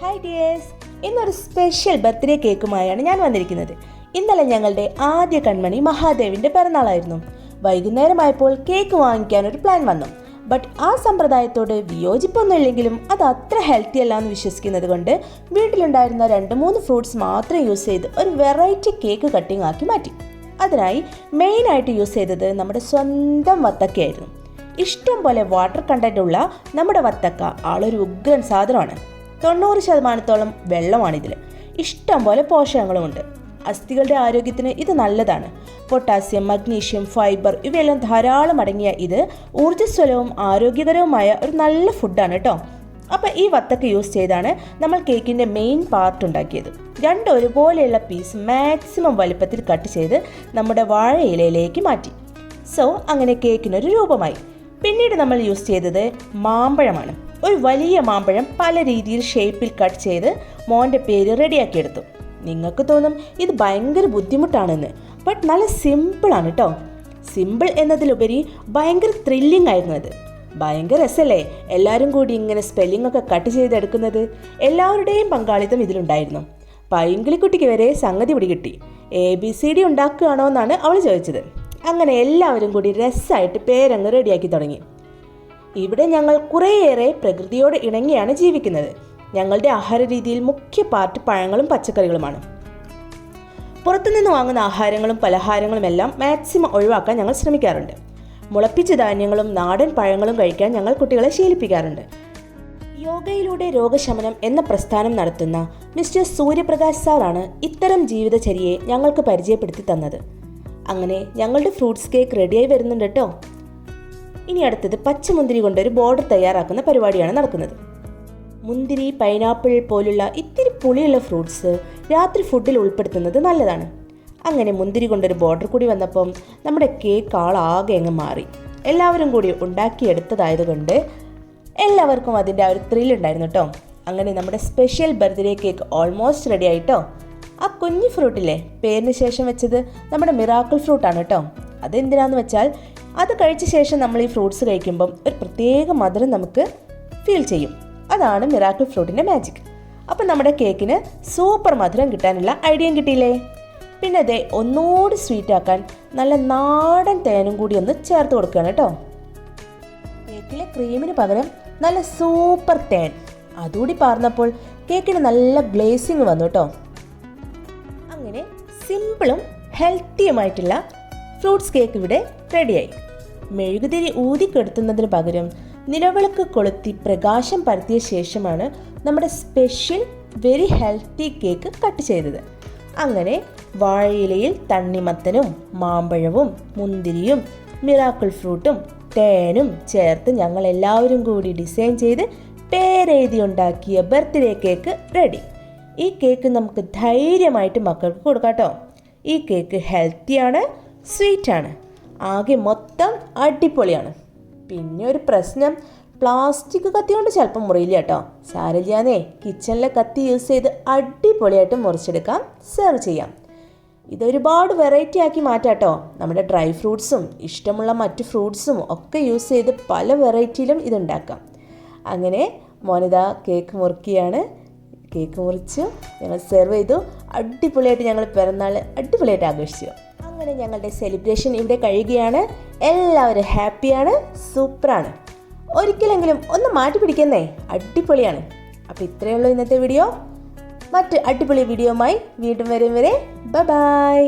Hi dears, ഇന്നൊരു special birthday കേക്കുമായാണ് ഞാൻ വന്നിരിക്കുന്നത്. ഇന്നലെ ഞങ്ങളുടെ ആദ്യ കൺമണി മഹാദേവിൻ്റെ പിറന്നാളായിരുന്നു. വൈകുന്നേരമായപ്പോൾ കേക്ക് വാങ്ങിക്കാൻ ഒരു പ്ലാൻ വന്നു. ബട്ട് ആ സമ്പ്രദായത്തോട് വിയോജിപ്പൊന്നുമില്ലെങ്കിലും അത് അത്ര ഹെൽത്തി അല്ല എന്ന് വിശ്വസിക്കുന്നത് കൊണ്ട് വീട്ടിലുണ്ടായിരുന്ന 2-3 ഫ്രൂട്ട്സ് മാത്രം യൂസ് ചെയ്ത് ഒരു വെറൈറ്റി കേക്ക് കട്ടിംഗ് ആക്കി മാറ്റി. അതിനായി മെയിനായിട്ട് യൂസ് ചെയ്തത് നമ്മുടെ സ്വന്തം വത്തക്കയായിരുന്നു. ഇഷ്ടം പോലെ വാട്ടർ കണ്ടന്റ് ഉള്ള നമ്മുടെ വത്തക്ക ആളൊരു ഉഗ്രൻ സാധനമാണ്. 90% വെള്ളമാണിതിൽ. ഇഷ്ടം പോലെ പോഷകങ്ങളുമുണ്ട്. അസ്ഥികളുടെ ആരോഗ്യത്തിന് ഇത് നല്ലതാണ്. പൊട്ടാസ്യം, മഗ്നീഷ്യം, ഫൈബർ ഇവയെല്ലാം ധാരാളം അടങ്ങിയ ഇത് ഊർജ്ജസ്വലവും ആരോഗ്യകരവുമായ ഒരു നല്ല ഫുഡാണ് കേട്ടോ. അപ്പോൾ ഈ വത്തക്ക യൂസ് ചെയ്താണ് നമ്മൾ കേക്കിൻ്റെ മെയിൻ പാർട്ട് ഉണ്ടാക്കിയത്. 2 ഒരുപോലെയുള്ള പീസ് മാക്സിമം വലുപ്പത്തിൽ കട്ട് ചെയ്ത് നമ്മുടെ വാഴയിലയിലേക്ക് മാറ്റി. സോ അങ്ങനെ കേക്കിനൊരു രൂപമായി. പിന്നീട് നമ്മൾ യൂസ് ചെയ്തത് മാമ്പഴമാണ്. ഒരു വലിയ മാമ്പഴം പല രീതിയിൽ ഷേപ്പിൽ കട്ട് ചെയ്ത് മോൻ്റെ പേര് റെഡിയാക്കിയെടുത്തു. നിങ്ങൾക്ക് തോന്നും ഇത് ഭയങ്കര ബുദ്ധിമുട്ടാണെന്ന്. ബട്ട് നല്ല സിമ്പിളാണ് കേട്ടോ. സിമ്പിൾ എന്നതിലുപരി ഭയങ്കര ത്രില്ലിംഗ് ആയിരുന്നു അത്. ഭയങ്കര രസമല്ലേ എല്ലാവരും കൂടി ഇങ്ങനെ സ്പെല്ലിംഗ് ഒക്കെ കട്ട് ചെയ്തെടുക്കുന്നത്. എല്ലാവരുടെയും പങ്കാളിത്തം ഇതിലുണ്ടായിരുന്നു. പൈങ്കിളിക്കുട്ടിക്ക് വരെ സംഗതി പിടികിട്ടി. ABCD ഉണ്ടാക്കുകയാണോ എന്നാണ് അവൾ ചോദിച്ചത്. അങ്ങനെ എല്ലാവരും കൂടി രസമായിട്ട് പേരങ്ങ് റെഡിയാക്കി തുടങ്ങി. ഇവിടെ ഞങ്ങൾ കുറേയേറെ പ്രകൃതിയോട് ഇണങ്ങിയാണ് ജീവിക്കുന്നത്. ഞങ്ങളുടെ ആഹാര രീതിയിൽ മുഖ്യ പാർട്ട് പഴങ്ങളും പച്ചക്കറികളുമാണ്. പുറത്തുനിന്ന് വാങ്ങുന്ന ആഹാരങ്ങളും പലഹാരങ്ങളും എല്ലാം മാക്സിമം ഒഴിവാക്കാൻ ഞങ്ങൾ ശ്രമിക്കാറുണ്ട്. മുളപ്പിച്ച ധാന്യങ്ങളും നാടൻ പഴങ്ങളും കഴിക്കാൻ ഞങ്ങൾ കുട്ടികളെ ശീലിപ്പിക്കാറുണ്ട്. യോഗയിലൂടെ രോഗശമനം എന്ന പ്രസ്ഥാനം നടത്തുന്ന മിസ്റ്റർ സൂര്യപ്രകാശ് സാറാണ് ഇത്തരം ജീവിതചര്യയെ ഞങ്ങൾക്ക് പരിചയപ്പെടുത്തി തന്നത്. അങ്ങനെ ഞങ്ങളുടെ ഫ്രൂട്ട്സ് കേക്ക് റെഡിയായി വരുന്നുണ്ട് കേട്ടോ. ഇനി അടുത്തത് പച്ചമുന്തിരി കൊണ്ടൊരു ബോർഡർ തയ്യാറാക്കുന്ന പരിപാടിയാണ് നടക്കുന്നത്. മുന്തിരി, പൈനാപ്പിൾ പോലുള്ള ഇത്തിരി പുളിയുള്ള ഫ്രൂട്ട്സ് രാത്രി ഫുഡിൽ ഉൾപ്പെടുത്തുന്നത് നല്ലതാണ്. അങ്ങനെ മുന്തിരി കൊണ്ടൊരു ബോർഡർ കൂടി വന്നപ്പം നമ്മുടെ കേക്ക് ആളാകെ അങ്ങ് മാറി. എല്ലാവരും കൂടി ഉണ്ടാക്കിയെടുത്തതായതുകൊണ്ട് എല്ലാവർക്കും അതിൻ്റെ ആ ഒരു ത്രില്ലുണ്ടായിരുന്നു കേട്ടോ. അങ്ങനെ നമ്മുടെ special birthday cake almost ready ആയിട്ടോ. ആ കുഞ്ഞു ഫ്രൂട്ടില്ലേ പേരിന് ശേഷം വെച്ചത് നമ്മുടെ മിറാക്കിൾ ഫ്രൂട്ടാണ് കേട്ടോ. അതെന്തിനാന്ന് വെച്ചാൽ അത് കഴിച്ച ശേഷം നമ്മൾ ഈ ഫ്രൂട്ട്സ് കഴിക്കുമ്പം ഒരു പ്രത്യേക മധുരം നമുക്ക് ഫീൽ ചെയ്യും. അതാണ് മിറാക്കിൾ ഫ്രൂട്ടിൻ്റെ മാജിക്. അപ്പം നമ്മുടെ കേക്കിന് സൂപ്പർ മധുരം കിട്ടാനുള്ള ഐഡിയയും കിട്ടിയില്ലേ. പിന്നെ അതേ ഒന്നുകൂടി സ്വീറ്റ് ആക്കാൻ നല്ല നാടൻ തേനും കൂടി ഒന്ന് ചേർത്ത് കൊടുക്കുകയാണ് കേട്ടോ. കേക്കിലെ ക്രീമിന് പകരം നല്ല സൂപ്പർ തേൻ അതുകൂടി പാർന്നപ്പോൾ കേക്കിന് നല്ല ഗ്ലേസിങ് വന്നു കേട്ടോ. അങ്ങനെ സിമ്പിളും ഹെൽത്തിയുമായിട്ടുള്ള ഫ്രൂട്ട്സ് കേക്ക് ഇവിടെ റെഡിയായി. മെഴുകുതിരി ഊതിക്കെടുത്തുന്നതിന് പകരം നിലവിളക്ക് കൊളുത്തി പ്രകാശം പരത്തിയ ശേഷമാണ് നമ്മുടെ special very healthy cake cut ചെയ്തത്. അങ്ങനെ വാഴയിലയിൽ തണ്ണിമത്തനും മാമ്പഴവും മുന്തിരിയും മിറാക്കിൾ ഫ്രൂട്ടും തേനും ചേർത്ത് ഞങ്ങൾ എല്ലാവരും കൂടി ഡിസൈൻ ചെയ്ത് പേരെഴുതി ഉണ്ടാക്കിയ ബർത്ത്ഡേ കേക്ക് റെഡി. ഈ കേക്ക് നമുക്ക് ധൈര്യമായിട്ട് മക്കൾക്ക് കൊടുക്കാം കേട്ടോ. ഈ കേക്ക് ഹെൽത്തിയാണ്, സ്വീറ്റാണ്, ആകെ മൊത്തം അടിപൊളിയാണ്. പിന്നെ ഒരു പ്രശ്നം, പ്ലാസ്റ്റിക് കത്തി കൊണ്ട് ചിലപ്പം മുറിയില്ല കേട്ടോ. സാരമില്ലാന്നേ, കിച്ചണിലെ കത്തി യൂസ് ചെയ്ത് അടിപൊളിയായിട്ട് മുറിച്ചെടുക്കാം, സെർവ് ചെയ്യാം. ഇതൊരുപാട് വെറൈറ്റി ആക്കി മാറ്റാം കേട്ടോ. നമ്മുടെ ഡ്രൈ ഫ്രൂട്ട്സും ഇഷ്ടമുള്ള മറ്റു ഫ്രൂട്ട്സും ഒക്കെ യൂസ് ചെയ്ത് പല വെറൈറ്റിയിലും ഇതുണ്ടാക്കാം. അങ്ങനെ മോനിത കേക്ക് മുറിക്കുകയാണ്. കേക്ക് മുറിച്ചു ഞങ്ങൾ സെർവ് ചെയ്തു. അടിപൊളിയായിട്ട് ഞങ്ങൾ പിറന്നാൾ അടിപൊളിയായിട്ട് ആഘോഷിച്ചു. അങ്ങനെ ഞങ്ങളുടെ സെലിബ്രേഷൻ ഇവിടെ കഴിയുകയാണ്. എല്ലാവരും ഹാപ്പിയാണ്, സൂപ്പറാണ്. ഒരിക്കലെങ്കിലും ഒന്ന് മാറ്റി പിടിക്കുന്നേ, അടിപൊളിയാണ്. അപ്പോൾ ഇത്രയേ ഉള്ളൂ ഇന്നത്തെ വീഡിയോ. മറ്റ് അടിപൊളി വീഡിയോയുമായി വീണ്ടും വരും വരെ ബൈ.